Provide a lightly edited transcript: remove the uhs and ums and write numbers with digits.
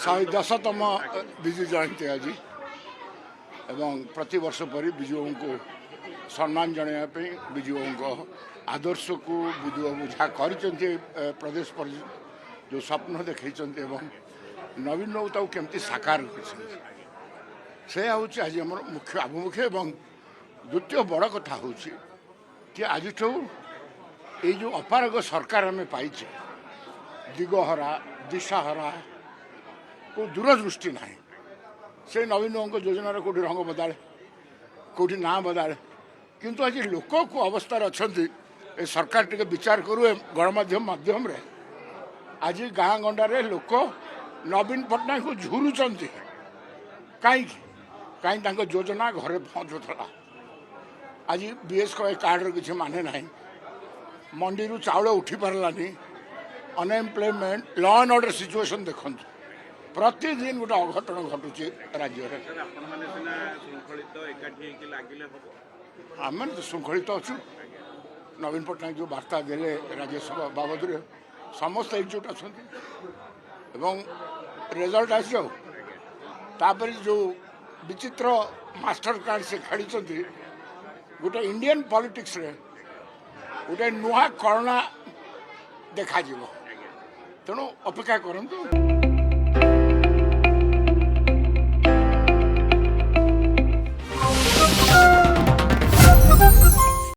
110तम विजु जयंती आज एवं प्रति वर्ष पर विजुबाबू को सम्मान जनवाई विजुबाबू को आदर्श को विजुबाबू जहाँ कर प्रदेश पर जो स्वप्न देखते नवीन बाबू ताऊ केमती साकार से हूँ आज आम मुख्य आभिमुख्य एवं द्वितीय बड़ कथा हूँ कि आज ये जो अपारग सरकार आम पाइचे दिगहरा दिशाहरा को दूरदृष्टि ना से नवीन बाबू योजनार कौटी रंग बदले कौटी ना बदले किंतु आज लोक को अवस्था अच्छा ए सरकार टे विचार करू गणमाध्यम माध्यम रे आज गाँ गंडारे लोक नवीन पट्टनायक को झुरुंट कहीं कहीं योजना घरे पहुँचुला आज बीएस कार्ड किसी माने ना मंडी रू चाउल उठी पारानी unemployment law and order situation देखु प्रतिदिन गोटे अघटन घटुचे राज्य आम श्रृंखलित अच्छु नवीन पट्टनायक जो वार्ता देले राज्यसभा बाबद समस्त एकजुट अच्छा रिजल्ट आस जाऊ तापर जो विचित्र मास्टर कार्ड से खेली गोटे इंडियन पॉलिटिक्स रे गोटे नुआ करुणा देखा तेणु अपेक्षा करंतु।